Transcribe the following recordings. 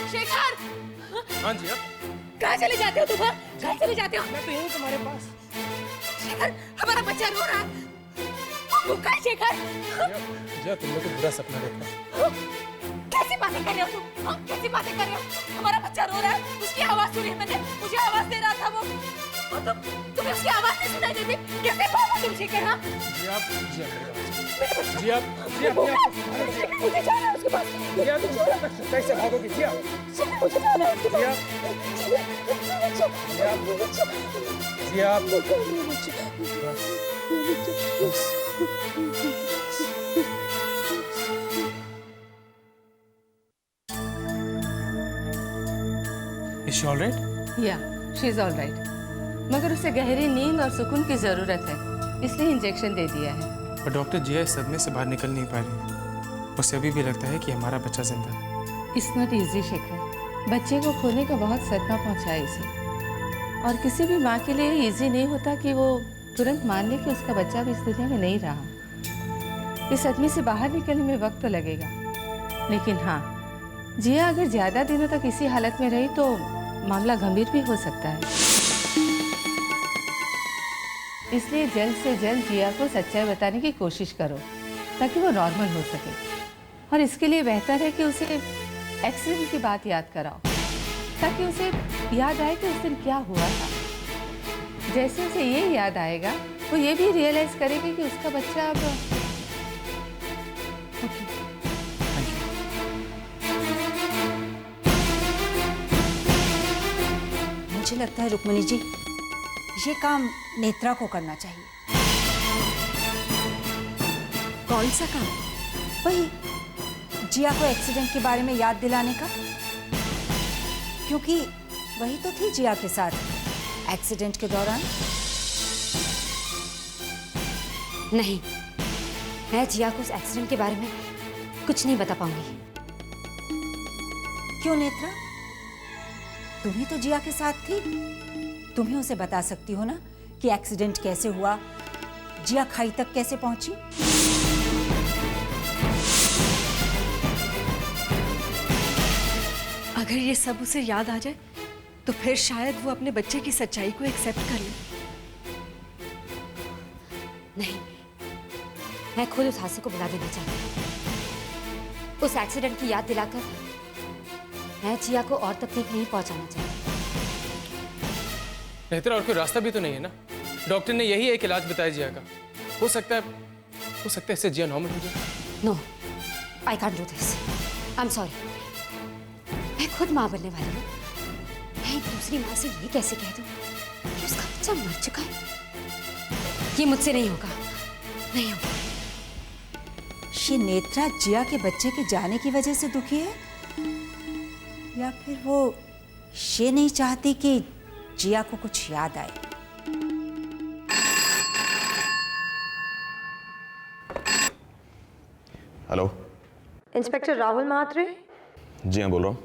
शेखर! हाँ जी। कहाँ चले जाते हो तुम? कहाँ चले जाते हो? मैं तो यहीं तुम्हारे पास। शेखर, हमारा बच्चा रो रहा है। वो कहाँ शेखर? जिया, तुमने तो बुरा सपना देखा। कैसी बातें कर रहे हो तुम? कैसी बातें कर रहे हो? हमारा बच्चा रो रहा है, उसकी आवाज सुनी है मैंने, मुझे आवाज दे रहा था वो। और तुम्हें उसकी आवाज नहीं सुनाई देती? कैसे पाओगे तुम शेखर? हाँ? जिया, जिया, जिया, जिया, मुझे जाना है उसके पास। जिया, तुम कैसे भागोगे? जिया, मुझे जाना है उसके पास। जिया, बस। Is she all right? या शी इज ऑल राइट, मगर उसे गहरी नींद और सुकून की जरूरत है, इसलिए इंजेक्शन दे दिया है। पर डॉक्टर, जिया इस सदमे से बाहर निकल नहीं पा रही। उसे अभी भी लगता है कि हमारा बच्चा जिंदा है। इट्स नॉट इजी शेखर, बच्चे को खोने का बहुत सदमा पहुंचा है इसे, और किसी भी माँ के लिए इजी नहीं होता कि वो तुरंत मान ले कि उसका बच्चा भी इस दुनिया में नहीं रहा। इस सदमे से बाहर निकलने में वक्त तो लगेगा, लेकिन हाँ, जिया अगर ज्यादा दिनों तक इसी हालत में रही तो मामला गंभीर भी हो सकता है। इसलिए जल्द से जल्द जिया को सच्चाई बताने की कोशिश करो ताकि वो नॉर्मल हो सके, और इसके लिए बेहतर है कि उसे एक्सीडेंट की बात याद कराओ ताकि उसे याद आए कि उस दिन क्या हुआ था। जैसे उसे ये याद आएगा वो ये भी रियलाइज करेगी कि उसका बच्चा अब मुझे लगता है रुक्मिणी जी, ये काम नेत्रा को करना चाहिए। कौन सा काम? वही जिया को एक्सीडेंट के बारे में याद दिलाने का, क्योंकि वही तो थी जिया के साथ एक्सीडेंट के दौरान। नहीं, मैं जिया को उस एक्सीडेंट के बारे में कुछ नहीं बता पाऊंगी। क्यों नेत्रा, तुम ही तो जिया के साथ थी, तुम ही उसे बता सकती हो ना कि एक्सीडेंट कैसे हुआ, जिया खाई तक कैसे पहुंची। अगर ये सब उसे याद आ जाए तो फिर शायद वो अपने बच्चे की सच्चाई को एक्सेप्ट कर ले। नहीं, मैं खुद उस हादसे को बुला देना चाहती हूँ। उस एक्सीडेंट की याद दिलाकर मैं जिया को और तकलीफ नहीं पहुंचाना चाहती। नेत्रा, और कोई रास्ता भी तो नहीं है ना? डॉक्टर ने यही एक इलाज बताया जिया का। हो सकता है इससे जिया नॉर्मल हो जाए। No, I can't do this. I am sorry. मैं खुद माँ बनने वाली हूँ। मैं एक दूसरी माँ से ये कैसे कह दूँ कि उसका बच्चा मर चुका है? ये मुझसे नहीं होगा, नहीं होगा। ये नेत्रा जिया के बच्चे के जाने की वजह से दुखी है, या फिर वो ये नहीं चाहती कि जिया को कुछ याद आए? Hello, inspector Rahul Mhatre? जी हाँ, बोल रहा हूँ।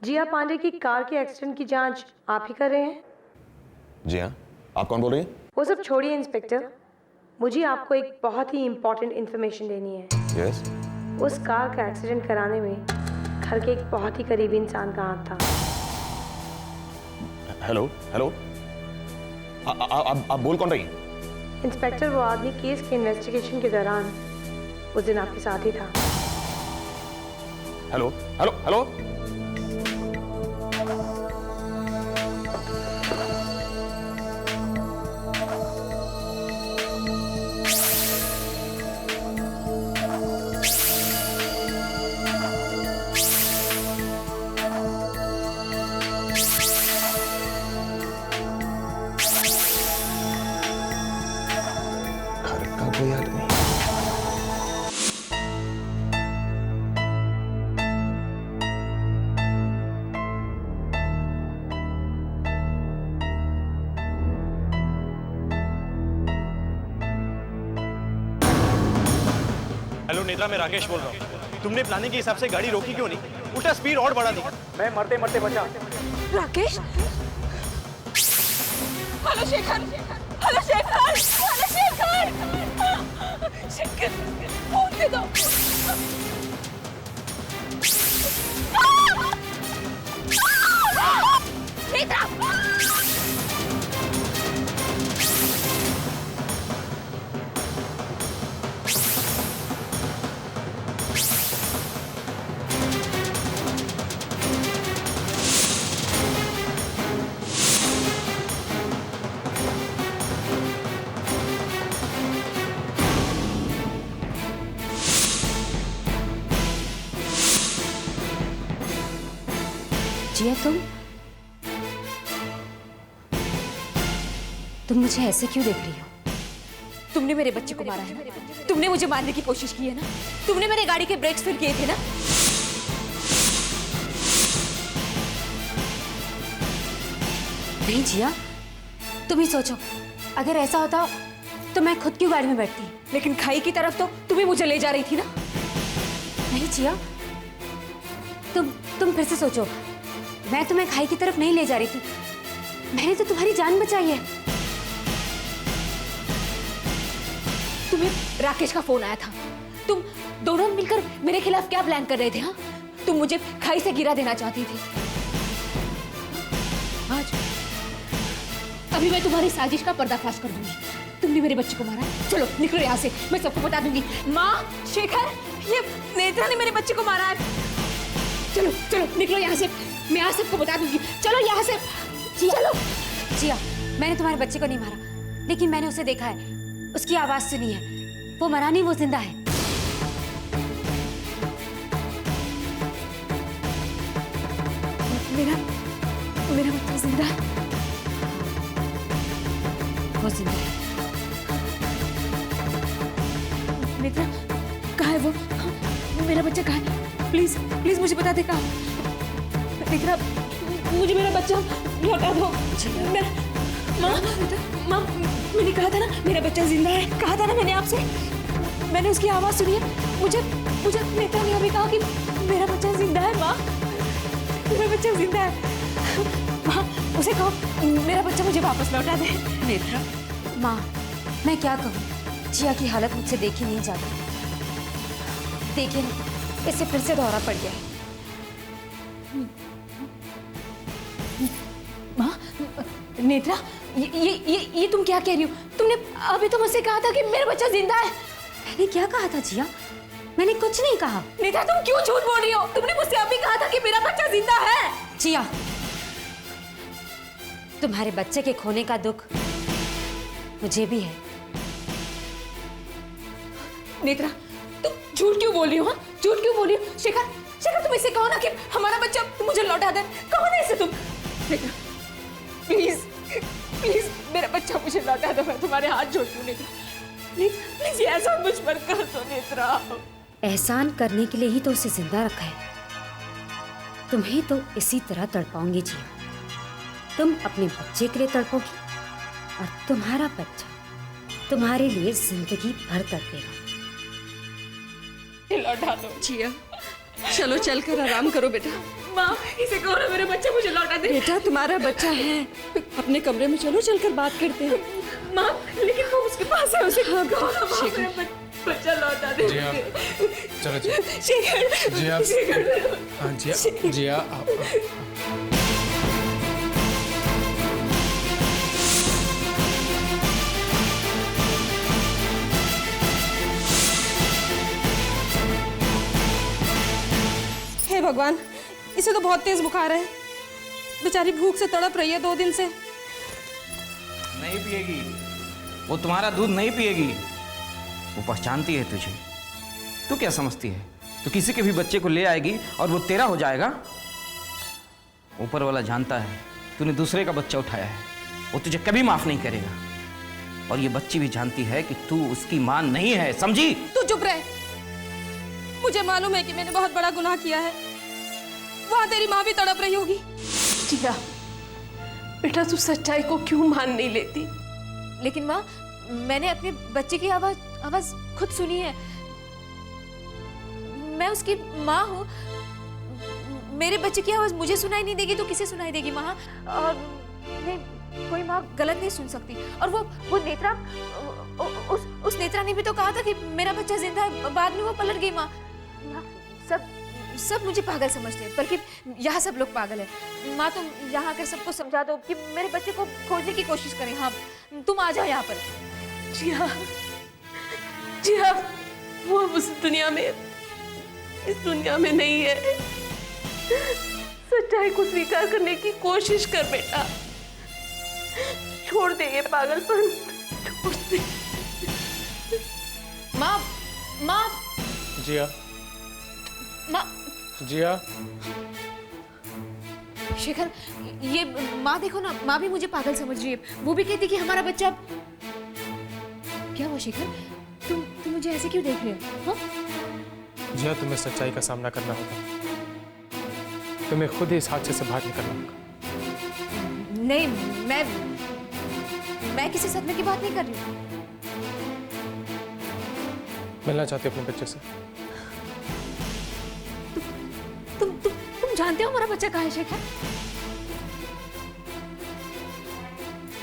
जिया पांडे की कार के एक्सीडेंट की जांच आप ही कर रहे हैं? जी हाँ, आप कौन बोल रही हैं? वो सब छोड़िए इंस्पेक्टर, मुझे आपको एक बहुत ही इंपॉर्टेंट इन्फॉर्मेशन देनी है। यस। उस कार का एक्सीडेंट कराने में घर के एक बहुत ही करीबी इंसान का हाथ था। हेलो हेलो, आप बोल कौन रही हैं? इंस्पेक्टर, वो आदमी केस के इन्वेस्टिगेशन के दौरान उस दिन आपके साथ ही था। हेलो हेलो हेलो, घर का कोई आदमी। हेलो नेत्रा, मैं राकेश बोल रहा हूँ। तुमने प्लानिंग के हिसाब से गाड़ी रोकी क्यों नहीं? उल्टा स्पीड और बढ़ा दी। मैं मरते मरते बचा। Rakesh? Hello Shekhar! Hello Shekhar! Hello Shekhar! Shekhar, phone दे दो। जिया तुम मुझे ऐसे क्यों देख रही हो? तुमने मेरे बच्चे को मारा है ना? तुमने मुझे मारने की कोशिश की है ना? तुमने मेरे गाड़ी के ब्रेक्स फेल किए थे ना? नहीं जिया, तुम ही सोचो, अगर ऐसा होता तो मैं खुद क्यों गाड़ी में बैठती? लेकिन खाई की तरफ तो तुम ही मुझे ले जा रही थी ना? नहीं जिया, तुम फिर से सोचो, मैं तुम्हें खाई की तरफ नहीं ले जा रही थी, मैंने तो तुम्हारी जान बचाई है। तुम्हें राकेश का फोन आया था, तुम दोनों मिलकर मेरे खिलाफ क्या प्लान कर रहे थे? हाँ, तुम मुझे खाई से गिरा देना चाहती थी। आज अभी मैं तुम्हारी साजिश का पर्दाफाश कर दूंगी। तुमने मेरे बच्चे को मारा, चलो निकलो यहाँ से, मैं सबको बता दूंगी। माँ, शेखर, ये नेत्रा ने मेरे बच्चे को मारा है। चलो चलो निकलो यहाँ से, मैं आज सबको बता दूंगी। चलो यहाँ से, चलो। जिया, मैंने तुम्हारे बच्चे को नहीं मारा, लेकिन मैंने उसे देखा है, उसकी आवाज सुनी है। वो मरा नहीं, वो जिंदा है। मेरा बच्चा जिंदा है। वो जिंदा है। नेत्रा, कहाँ है वो? हाँ, मेरा बच्चा कहाँ है? प्लीज प्लीज मुझे बता दे कहाँ। नेत्रा, मुझे मेरा बच्चा लौटा दो। माँ, मैंने कहा था ना मेरा बच्चा जिंदा है, कहा था ना मैंने आपसे। मैंने उसकी आवाज सुनी है। मुझे नेत्रा ने अभी कहा कि मेरा बच्चा जिंदा है। माँ, मेरा बच्चा जिंदा है। माँ, उसे कहो मेरा बच्चा मुझे वापस लौटा दे। नेत्रा, माँ, मैं क्या कहूँ, जिया की हालत मुझसे देखी नहीं जाती। देखिए ना, इससे फिर से दौरा पड़ गया है। माँ, नेत्रा, ये तुम क्या कह रही हो? तुमने अभी तो मुझसे कहा था कि मेरा बच्चा जिंदा है। मैंने क्या कहा था जिया? मैंने कुछ नहीं कहा। नेत्रा, तुम क्यों झूठ बोल रही हो? तुमने मुझसे अभी कहा था कि मेरा बच्चा जिंदा है। जिया, तुम्हारे बच्चे के खोने का दुख मुझे भी है। नेत्रा, तुम झूठ क्यों बोल रही हो? हाँ, झूठ क्यों बोल रही हो? शेखर, तुम इसे कहो ना कि हमारा बच्चा मुझे लौटा दे। कहो ना इसे तुम। नेत्रा, प्लीज मेरा बच्चा मुझे लौटा दो। मैं तुम्हारे हाथ जोड़ती हूँ नेत्रा, प्लीज ये ऐसा मुझ पर कर दो नेत्रा। एहसान करने के लिए ही तो उसे जिंदा रखा है। तुम्हें तो इसी तरह तड़पाऊंगी जिया। तुम अपने बच्चे के लिए तड़पोगी और तुम्हारा बच्चा तुम्हारे लिए जिंदगी भर तड़पेगा। लौटा दो। जिया, चलो चलकर आराम करो बेटा। माँ, इसे कहो ना मेरा बच्चा मुझे लौटा दे। बेटा, तुम्हारा बच्चा है, अपने कमरे में चलो, चलकर बात करते हैं। माँ, लेकिन वो उसके पास है, उसे कहो ना माँ, मेरा बच्चा लौटा दे। जिया, चलो जी। शेखर, जिया, शेखर, हाँ जिया, आप। हे भगवान, इसे तो बहुत तेज बुखार है। बेचारी भूख से तड़प रही है 2 दिन से। नहीं पिएगी, वो तुम्हारा दूध नहीं पिएगी। वो पहचानती है तुझे। तू क्या समझती है? तो किसी के भी बच्चे को ले आएगी और वो तेरा हो जाएगा? ऊपर वाला जानता है तूने दूसरे का बच्चा उठाया है, वो तुझे कभी माफ नहीं करेगा। और ये बच्ची भी जानती है कि तू उसकी मां नहीं है, समझी? तू चुप रहे। मुझे मालूम है कि मैंने बहुत बड़ा गुनाह किया है। वहां तेरी माँ भी तड़प रही होगी। जिया, बेटा तू सच्चाई को क्यों मान नहीं लेती? लेकिन माँ, मैंने अपने बच्चे की आवाज खुद सुनी है। मैं उसकी माँ हूँ। मेरे बच्चे की आवाज मुझे सुनाई नहीं देगी तो किसे सुनाई देगी माँ? और कोई माँ गलत नहीं सुन सकती। और वो नेत्रा, उस नेत्रा ने भी तो कहा था कि मेरा बच्चा जिंदा है। बाद में वो पलट गई माँ। सब मुझे पागल समझते हैं, बल्कि यहाँ सब लोग पागल है। माँ, तुम यहाँ आकर सबको समझा दो कि मेरे बच्चे को खोजने की कोशिश करें। हाँ, तुम आ जाओ यहाँ पर। जिया, वो अब इस दुनिया में नहीं है। सच्चाई को स्वीकार करने की कोशिश कर बेटा। छोड़ दे ये पागलपन, छोड़ दे। माँ, जिया, माँ, जिया, शेखर, ये माँ देखो ना, माँ भी मुझे पागल समझ रही है। वो भी कहती कि हमारा बच्चा। क्या हुआ शेखर? तुम मुझे ऐसे क्यों देख रहे हो? हाँ? जिया, तुम्हें सच्चाई का सामना करना होगा। तुम्हें खुद ही इस हादसे से बाहर निकलना होगा। नहीं, मैं किसी सदमे की बात नहीं कर रही हूँ। मिलना चाहती हो अपने बच्चे से? तुम जानते हो हमारा बच्चा कहाँ है शेखर?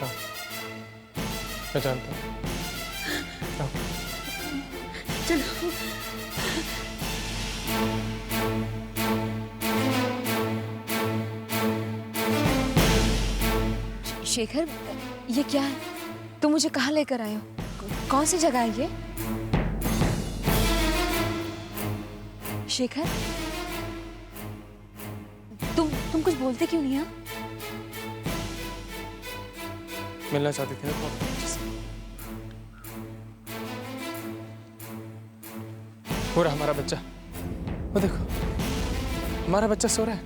हाँ, मैं जानता हूँ। हाँ। चलो। शेखर, ये क्या है? तुम मुझे कहाँ लेकर आए हो? कौन सी जगह है ये? शेखर, तुम कुछ बोलते क्यों नहीं? मिलना चाहती थी ना तुम अपने बच्चे से? हो रहा हमारा बच्चा, वो देखो, हमारा बच्चा सो रहा है।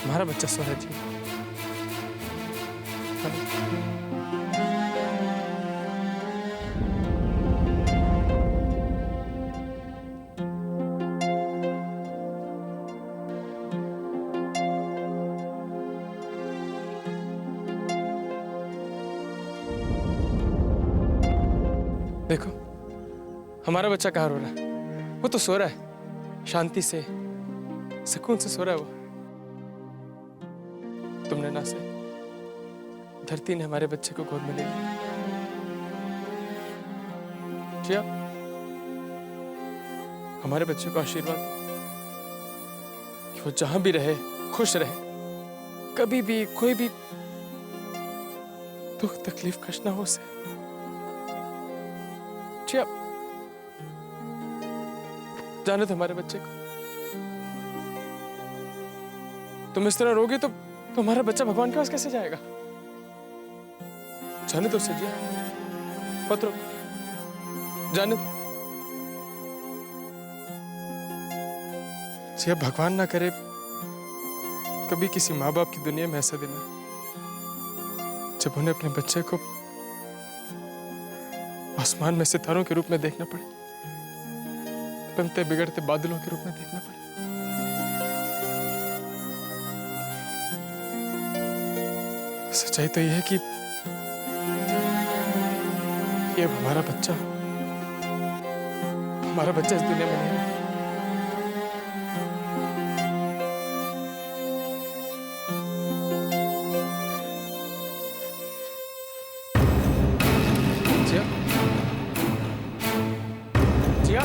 हमारा बच्चा सो रहा है जी। देखो, हमारा बच्चा कहाँ रो रहा है? वो तो सो रहा है, शांति से, सुकून से सो रहा है वो। तुमने ना से धरती ने हमारे बच्चे को गोद में ले लिया। जिया, हमारे बच्चे को आशीर्वाद दो कि वो जहां भी रहे खुश रहे, कभी भी कोई भी दुख तकलीफ कष्ट ना हो उसे। जिया, जाने दो हमारे बच्चे को। तुम इस तरह रोगे तो हमारा बच्चा भगवान के पास कैसे जाएगा? जाने दो उसे जिया, मत रोको, जाने दो। जिया, भगवान ना करे कभी किसी माँ बाप की दुनिया में ऐसा दिन है जब उन्हें अपने बच्चे को आसमान में सितारों के रूप में देखना पड़े, बनते बिगड़ते बादलों के रूप में देखना पड़े। सच्चाई तो यह है कि अब हमारा बच्चा इस दुनिया में नहीं है। जिया, जिया,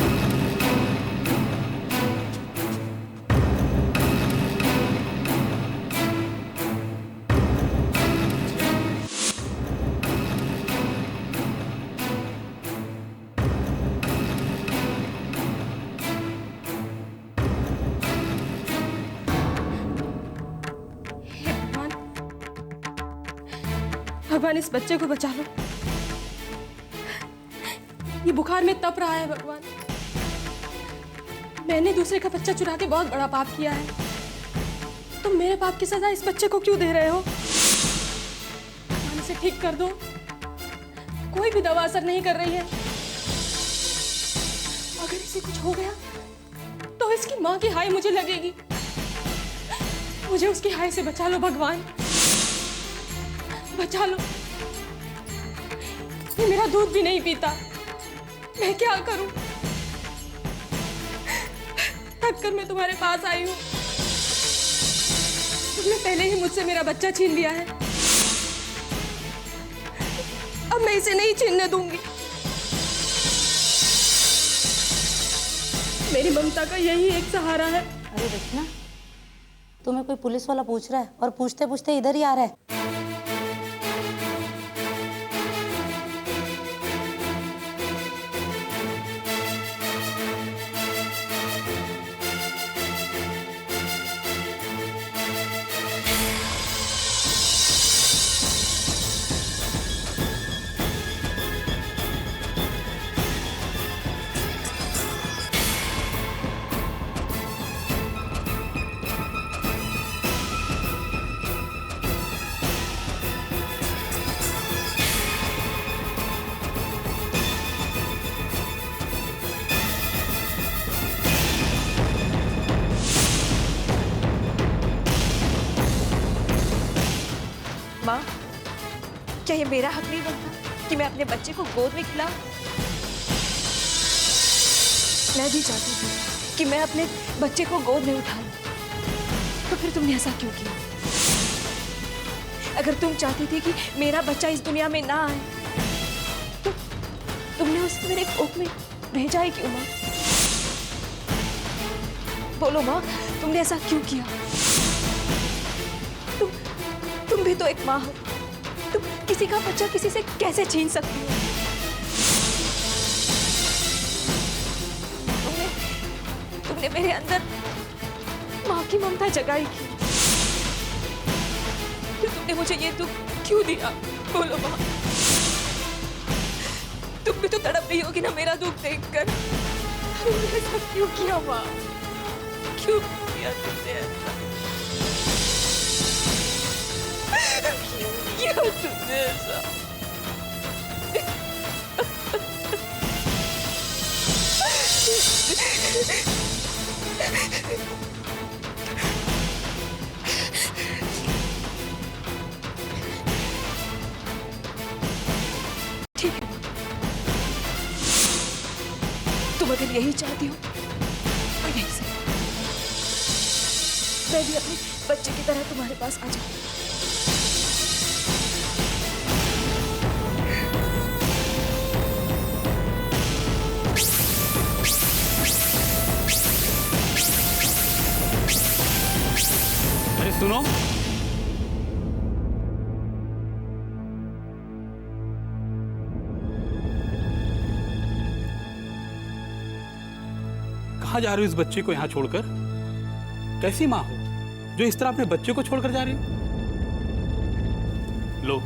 भगवान, इस बच्चे को बचा लो। ये बुखार में तप रहा है भगवान। मैंने दूसरे का बच्चा चुरा के बहुत बड़ा पाप किया है। तुम मेरे पाप की सजा इस बच्चे को क्यों दे रहे हो? भगवान, इसे ठीक कर दो। कोई भी दवा असर नहीं कर रही है। अगर इसे कुछ हो गया तो इसकी माँ की हाय मुझे लगेगी। मुझे उसकी हाय से बचा लो भगवान, बचा लो। ये मेरा दूध भी नहीं पीता, मैं क्या करूं? थक कर मैं तुम्हारे पास आई हूं। तुमने पहले ही मुझसे मेरा बच्चा छीन लिया है, अब मैं इसे नहीं छीनने दूंगी। मेरी ममता का यही एक सहारा है। अरे रचना, तुम्हें कोई पुलिस वाला पूछ रहा है और पूछते पूछते इधर ही आ रहा है। क्या ये मेरा हक नहीं बनता कि मैं अपने बच्चे को गोद में खिलाऊं? मैं भी चाहती थी कि मैं अपने बच्चे को गोद में उठा लूं। तो फिर तुमने ऐसा क्यों किया? अगर तुम चाहती थी कि मेरा बच्चा इस दुनिया में ना आए तो तुमने उसे मेरे कोख में भेजा ही क्यों माँ? बोलो माँ, तुमने ऐसा क्यों किया? तुम भी तो एक माँ हो। तुम किसी का बच्चा किसी से कैसे छीन सकती हो? तुमने मेरे अंदर माँ की ममता जगाई थी। फिर तुमने मुझे ये दुख क्यों दिया? बोलो माँ, तुम भी तो तड़प रही होगी ना मेरा दुख देखकर। तुमने ऐसा क्यों किया माँ? क्यों किया तुमने ऐसा? क्यों तुमने ऐसा? ठीक है, तुम अगर यही चाहती हो तो यही से मैं भी अपने बच्चे की तरह तुम्हारे पास आ जाऊं। अरे सुनो, कहाँ जा रही हो इस बच्चे को यहाँ छोड़कर? कैसी माँ हो जो इस तरह अपने बच्चे को छोड़कर जा रही हो? लो